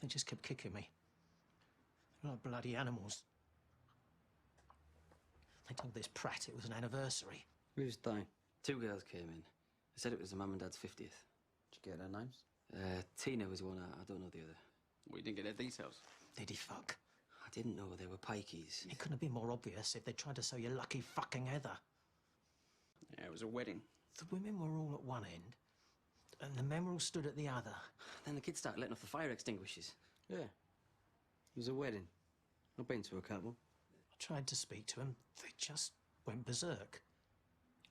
They just kept kicking me. Like bloody animals. They told this prat it was an anniversary. Whose day? 2 girls came in. They said it was the mum and dad's 50th. Did you get their names? Tina was one, I don't know the other. We didn't get their details. Did he fuck? I didn't know they were pikeys. It couldn't have been more obvious if they'd tried to sell you lucky fucking Heather. Yeah, it was a wedding. The women were all at one end, and the men were all stood at the other. Then the kids started letting off the fire extinguishers. Yeah. It was a wedding. I've been to a couple. I tried to speak to them. They just went berserk.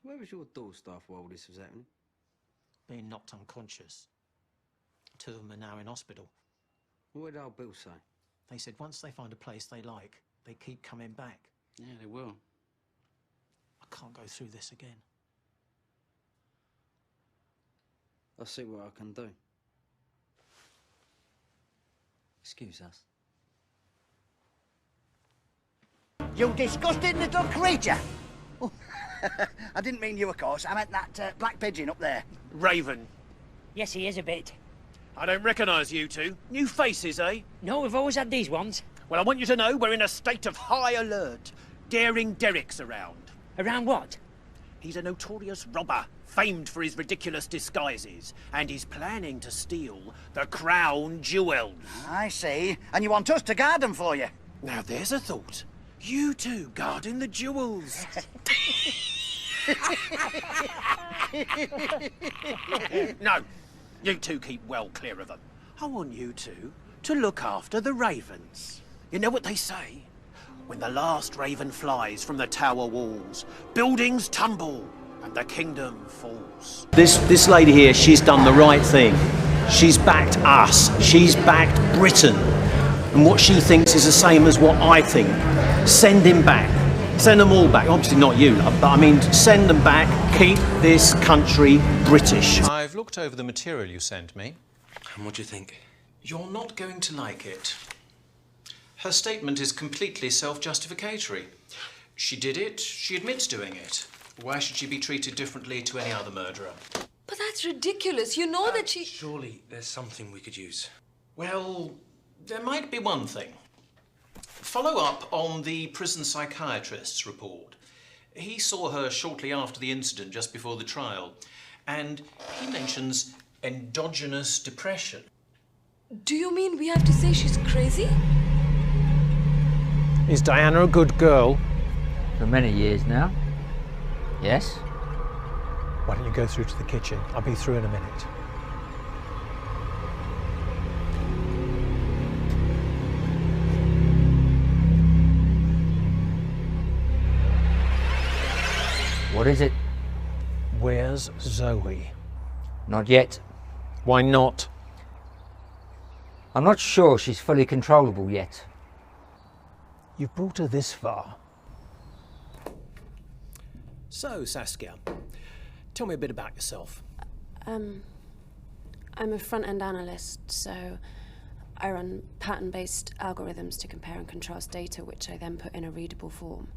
Where was your door staff while this was happening? Being knocked unconscious. 2 of them are now in hospital. What did old Bill say? They said once they find a place they like, they keep coming back. Yeah, they will. I can't go through this again. I'll see what I can do. Excuse us. You disgusting little creature! Oh, I didn't mean you, of course. I meant that black pigeon up there. Raven. Yes, he is a bit. I don't recognise you two. New faces, eh? No, we've always had these ones. Well, I want you to know we're in a state of high alert. Daring Derek's around. Around what? He's a notorious robber, famed for his ridiculous disguises, and he's planning to steal the crown jewels. I see. And you want us to guard them for you? Now, there's a thought. You two guarding the jewels. No, you two keep well clear of them. I want you two to look after the ravens. You know what they say? When the last raven flies from the tower walls, buildings tumble and the kingdom falls. This lady here, she's done the right thing. She's backed us. She's backed Britain. And what she thinks is the same as what I think. Send him back. Send them all back. Obviously not you, love, but I mean, send them back. Keep this country British. I've looked over the material you sent me. And what do you think? You're not going to like it. Her statement is completely self-justificatory. She did it, she admits doing it. Why should she be treated differently to any other murderer? But that's ridiculous. You know that she... Surely there's something we could use. Well, there might be one thing. Follow up on the prison psychiatrist's report. He saw her shortly after the incident, just before the trial, and he mentions endogenous depression. Do you mean we have to say she's crazy? Is Diana a good girl? For many years now. Yes. Why don't you go through to the kitchen? I'll be through in a minute. What is it? Where's Zoe? Not yet. Why not? I'm not sure she's fully controllable yet. You've brought her this far. So, Saskia, tell me a bit about yourself. I'm a front-end analyst, so I run pattern-based algorithms to compare and contrast data, which I then put in a readable form.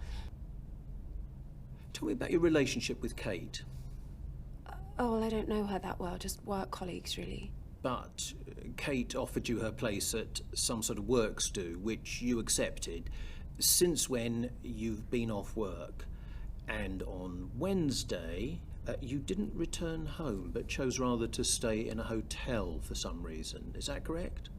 Tell me about your relationship with Kate. Oh, well, I don't know her that well, just work colleagues, really. But Kate offered you her place at some sort of works do, which you accepted. Since when you've been off work, and on Wednesday you didn't return home, but chose rather to stay in a hotel for some reason. Is that correct?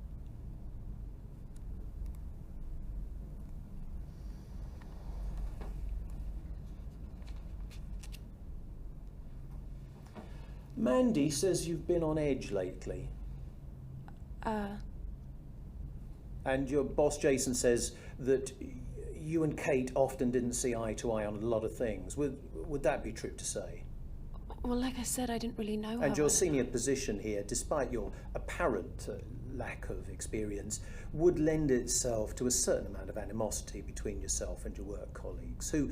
Mandy says you've been on edge lately. And your boss Jason says that you and Kate often didn't see eye to eye on a lot of things. Would that be true to say? Well, like I said, I didn't really know her. And your senior position here, despite your apparent lack of experience, would lend itself to a certain amount of animosity between yourself and your work colleagues, who,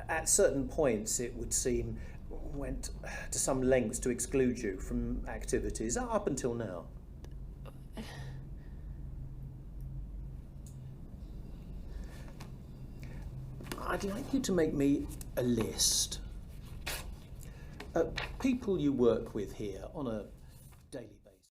at certain points, it would seem, went to some lengths to exclude you from activities up until now. I'd like you to make me a list. People you work with here on a